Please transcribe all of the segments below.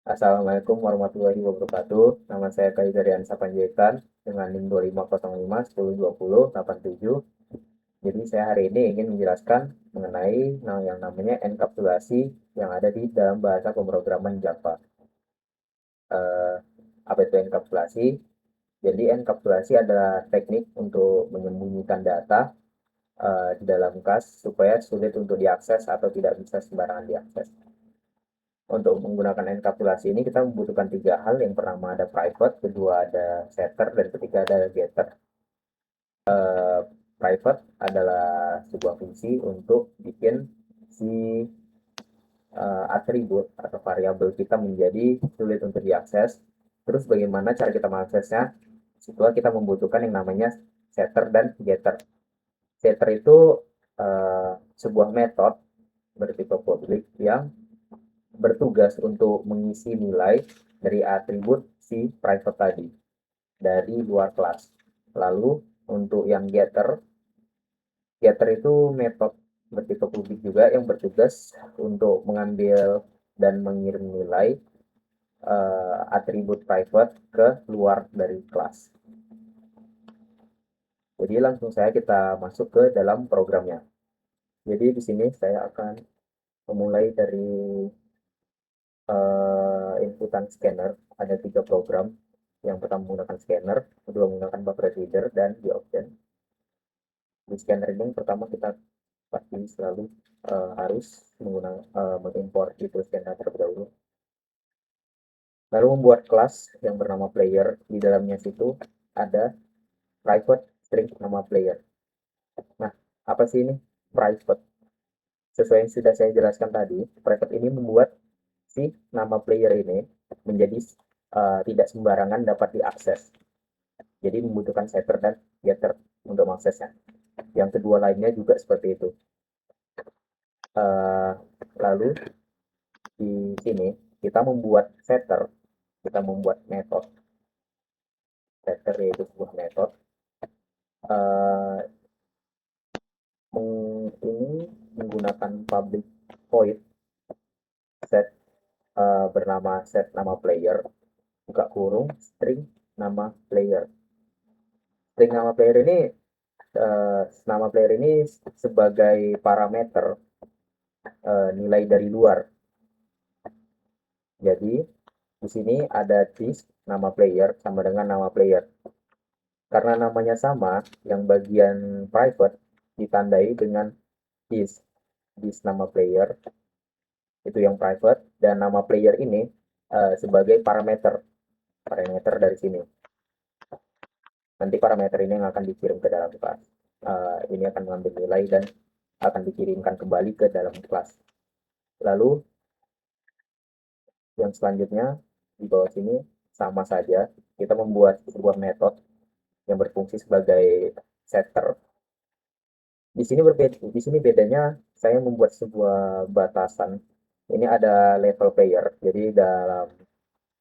Assalamualaikum warahmatullahi wabarakatuh. Nama saya Kaizarian Sapanjaitan dengan NIM 2505 102087. Jadi saya hari ini ingin menjelaskan mengenai yang namanya enkapsulasi yang ada di dalam bahasa pemrograman Java. Apa itu enkapsulasi? Jadi enkapsulasi adalah teknik untuk menyembunyikan data di dalam cache supaya sulit untuk diakses atau tidak bisa sembarangan diakses. Untuk menggunakan enkapsulasi ini kita membutuhkan tiga hal. Yang pertama ada private, kedua ada setter, dan ketiga ada getter. Private adalah sebuah fungsi untuk bikin si atribut atau variabel kita menjadi sulit untuk diakses. Terus bagaimana cara kita mengaksesnya? Setelah kita membutuhkan yang namanya setter dan getter. Setter itu sebuah metode bertipe publik yang bertugas untuk mengisi nilai dari atribut si private tadi dari luar kelas. Lalu untuk yang getter itu metode bertipe publik juga yang bertugas untuk mengambil dan mengirim nilai atribut private ke luar dari kelas. Jadi langsung saya kita masuk ke dalam programnya. Jadi di sini saya akan memulai dari inputan scanner. Ada tiga program. Yang pertama menggunakan scanner, kedua menggunakan buffer reader, dan di option. Di scanner ini pertama kita pasti selalu harus mengimport itu scanner terlebih dahulu. Lalu membuat kelas yang bernama player. Di dalamnya situ ada private string nama player. Nah, apa sih ini private? Sesuai yang sudah saya jelaskan tadi, private ini membuat si nama player ini menjadi tidak sembarangan dapat diakses. Jadi membutuhkan setter dan getter untuk mengaksesnya. Yang kedua lainnya juga seperti itu. Lalu di sini kita membuat setter, kita membuat metode. Setter yaitu sebuah metode. Ini menggunakan public void set bernama set nama player, buka kurung, string nama player. String nama player ini sebagai parameter nilai dari luar. Jadi di sini ada this nama player sama dengan nama player. Karena namanya sama, yang bagian private ditandai dengan this nama player itu yang private, dan nama player ini sebagai parameter dari sini. Nanti parameter ini yang akan dikirim ke dalam kelas. Ini akan mengambil nilai dan akan dikirimkan kembali ke dalam kelas. Lalu yang selanjutnya di bawah sini sama saja, kita membuat sebuah metode yang berfungsi sebagai setter. Di sini bedanya saya membuat sebuah batasan. Ini ada level player. Jadi dalam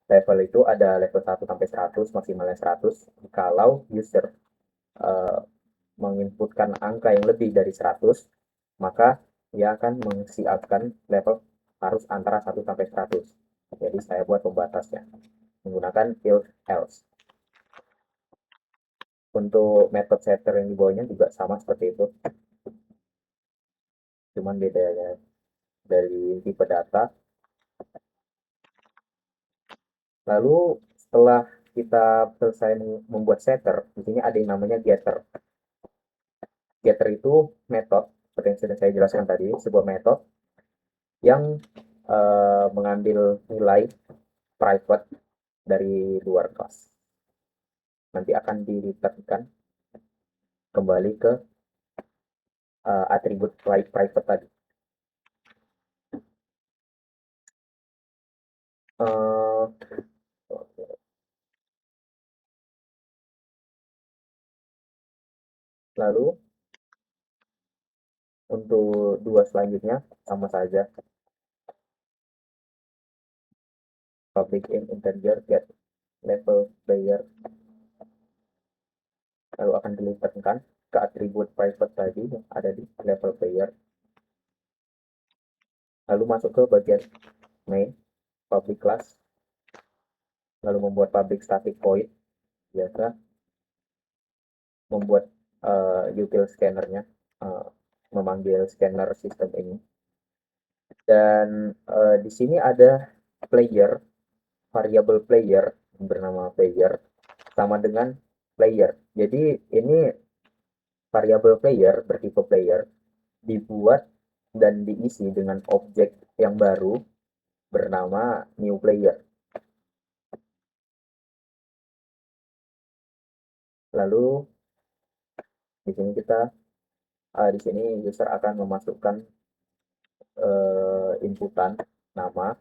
level itu ada level 1 sampai 100, maksimalnya 100. Kalau user menginputkan angka yang lebih dari 100, maka dia akan mensiapkan level harus antara 1 sampai 100. Jadi saya buat pembatasnya menggunakan if else. Untuk method setter yang di bawahnya juga sama seperti itu. Cuman bedanya dari tipe data. Lalu setelah kita selesai membuat setter, di sini ada yang namanya getter. Getter itu metode seperti yang sudah saya jelaskan tadi, sebuah metode yang mengambil nilai private dari luar kelas. Nanti akan di-returnkan kembali ke atribut private tadi. Lalu untuk dua selanjutnya sama saja, public int integer get level player, lalu akan dilimpahkan ke atribut private tadi yang ada di level player. Lalu masuk ke bagian main public class, lalu membuat public static void, biasa membuat util scannernya, memanggil scanner sistem ini. Dan di sini ada player, variable player bernama player sama dengan player. Jadi ini variable player bertipe player dibuat dan diisi dengan objek yang baru bernama new player. Lalu di sini di sini user akan memasukkan inputan nama,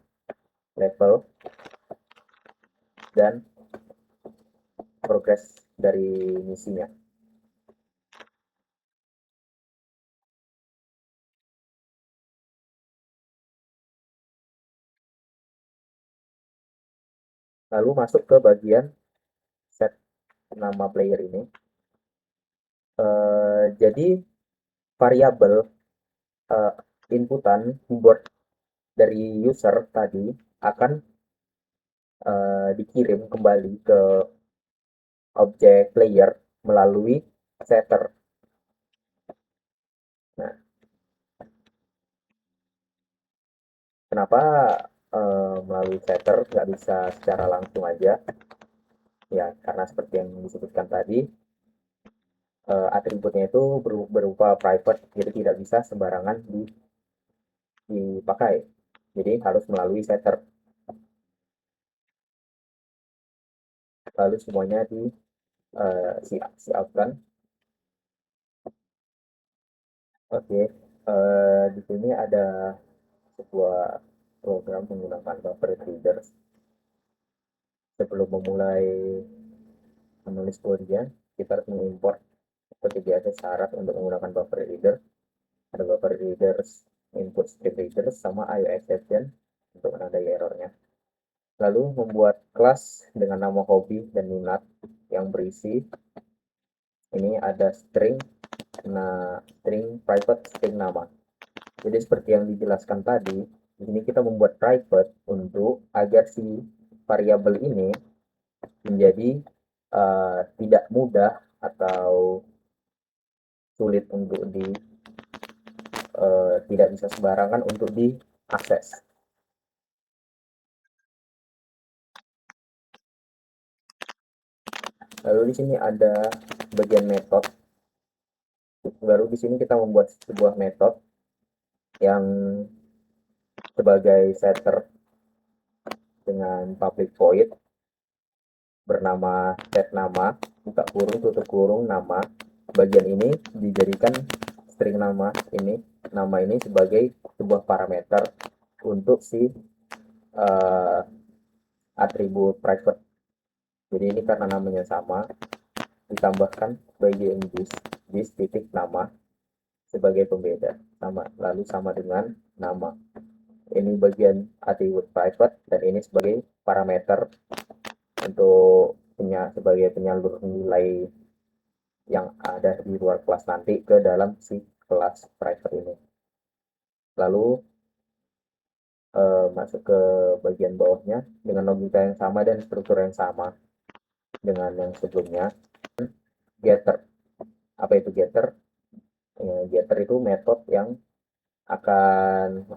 level, dan progres dari misinya. Lalu masuk ke bagian set nama player ini. Jadi variabel inputan keyboard dari user tadi akan dikirim kembali ke objek player melalui setter. Nah, kenapa melalui setter nggak bisa secara langsung aja? Ya, karena seperti yang disebutkan tadi, atributnya itu berupa private, jadi tidak bisa sembarangan dipakai. Jadi harus melalui setter. Lalu semuanya siapkan. Oke, di sini ada sebuah program menggunakan buffer readers. Sebelum memulai menulis kodenya, kita harus mengimport seperti biasa syarat untuk menggunakan buffer reader. Ada buffer readers, input script readers, sama IO exception untuk menandai errornya. Lalu membuat kelas dengan nama hobi dan minat yang berisi ini ada string, string private, string nama. Jadi seperti yang dijelaskan tadi, di sini kita membuat private untuk agar si variabel ini menjadi tidak mudah atau sulit untuk tidak bisa sembarangan untuk diakses. Lalu di sini ada bagian metode. Baru di sini kita membuat sebuah metode yang sebagai setter dengan public void bernama set nama, buka kurung, tutup kurung, nama. Bagian ini dijadikan string nama ini sebagai sebuah parameter untuk si atribut private. Jadi ini karena namanya sama, ditambahkan bagian this titik nama sebagai pembeda, lalu sama dengan nama. Ini bagian atribut private dan ini sebagai parameter untuk sebagai penyalur nilai yang ada di luar kelas nanti ke dalam si kelas private ini. Lalu masuk ke bagian bawahnya dengan logika yang sama dan struktur yang sama dengan yang sebelumnya. Getter. Apa itu getter? Getter itu metode yang akan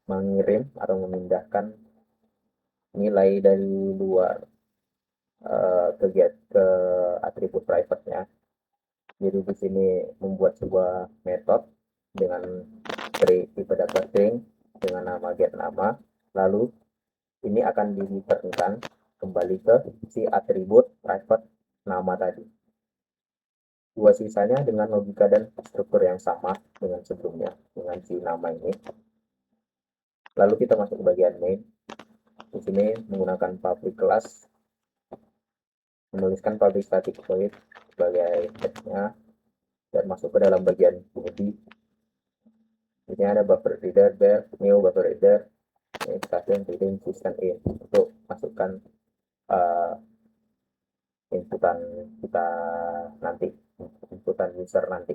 mengirim atau memindahkan nilai dari luar ke atribut private-nya. Jadi di sini membuat sebuah metode dengan tipe data string dengan nama get nama, lalu ini akan diternkan kembali ke si atribut private nama tadi. Dua sisanya dengan logika dan struktur yang sama dengan sebelumnya, dengan si nama ini. Lalu kita masuk ke bagian main. Di sini menggunakan public class, menuliskan public static void sebagai headnya dan masuk ke dalam bagian body. Ini ada buffer reader, new buffer reader, station reading system in untuk masukkan inputan kita nanti, inputan user nanti.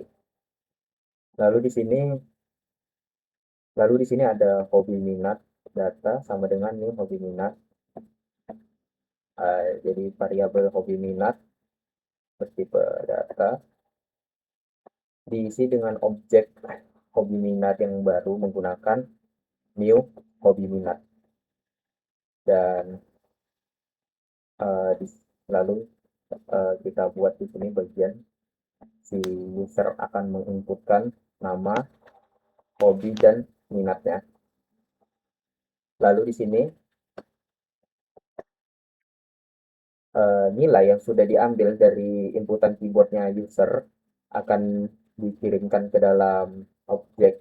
Lalu di sini ada hobi minat data sama dengan new hobi minat. Jadi variabel hobi minat bertipe data diisi dengan objek hobi minat yang baru menggunakan new hobi minat. Dan lalu kita buat di sini bagian si user akan menginputkan nama, hobi, dan minatnya. Lalu di sini nilai yang sudah diambil dari inputan keyboardnya user akan dikirimkan ke dalam objek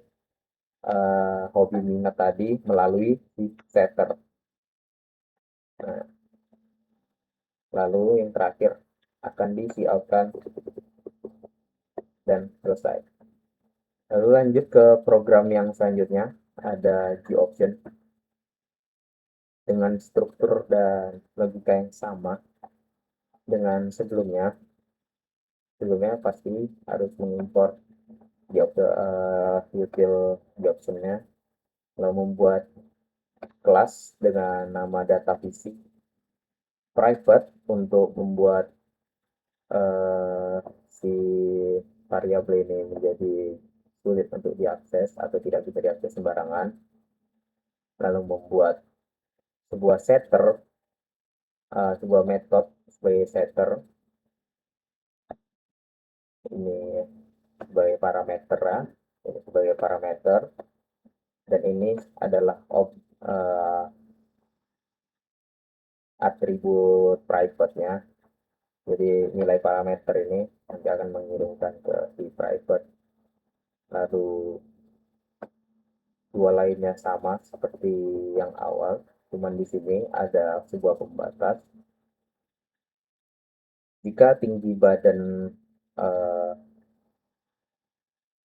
hobi minat tadi melalui si setter. Nah, lalu yang terakhir akan di cout-kan dan selesai. Lalu lanjut ke program yang selanjutnya, ada G-option dengan struktur dan logika yang sama dengan sebelumnya. Sebelumnya pasti harus mengimport util G-optionnya, lalu membuat kelas dengan nama data fisik private untuk membuat si variabel ini menjadi sulit untuk diakses atau tidak bisa diakses sembarangan, lalu membuat sebuah setter, sebuah metode sebagai setter ini sebagai parameter ya, ini sebagai parameter, dan ini adalah atribut private-nya. Jadi nilai parameter ini nanti akan mengirimkan ke si private. Lalu dua lainnya sama seperti yang awal, cuman di sini ada sebuah pembatas. Jika tinggi badan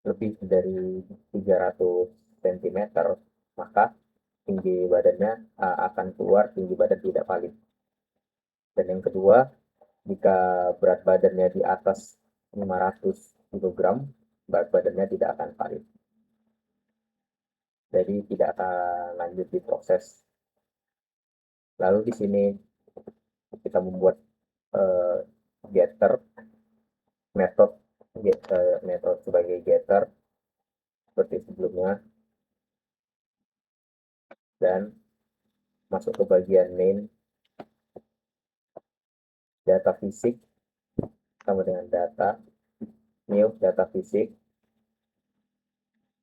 lebih dari 300 cm, maka tinggi badannya akan keluar tinggi badan tidak valid. Dan yang kedua, jika berat badannya di atas 500 kg, berat badannya tidak akan valid. Jadi tidak akan lanjut diproses. Lalu di sini kita membuat getter, metode sebagai getter seperti sebelumnya, dan masuk ke bagian main, data fisik sama dengan data, new data fisik,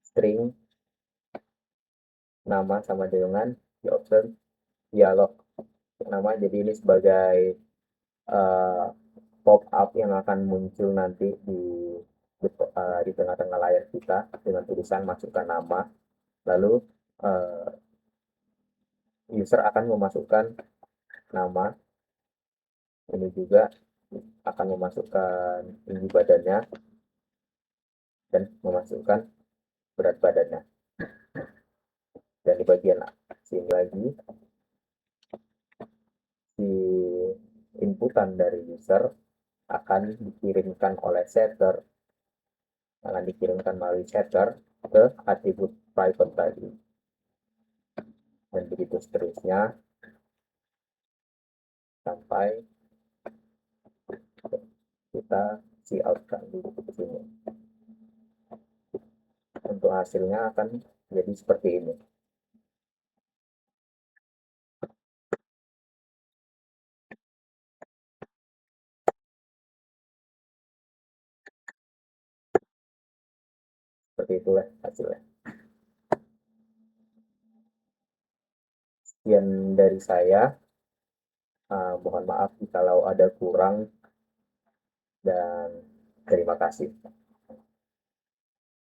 string, nama sama dengan G-option, dialog nama. Jadi ini sebagai pop-up yang akan muncul nanti di tengah-tengah layar kita dengan tulisan masukkan nama. Lalu user akan memasukkan nama, ini juga akan memasukkan tinggi badannya dan memasukkan berat badannya. Dan di bagian sini lagi, si inputan dari user akan dikirimkan oleh setter, akan dikirimkan melalui setter ke atribut private tadi. Dan begitu seterusnya sampai kita cout-kan di sini. Untuk hasilnya akan jadi seperti ini. Seperti itulah hasilnya. Sekian dari saya. Mohon maaf kalau ada kurang, dan terima kasih.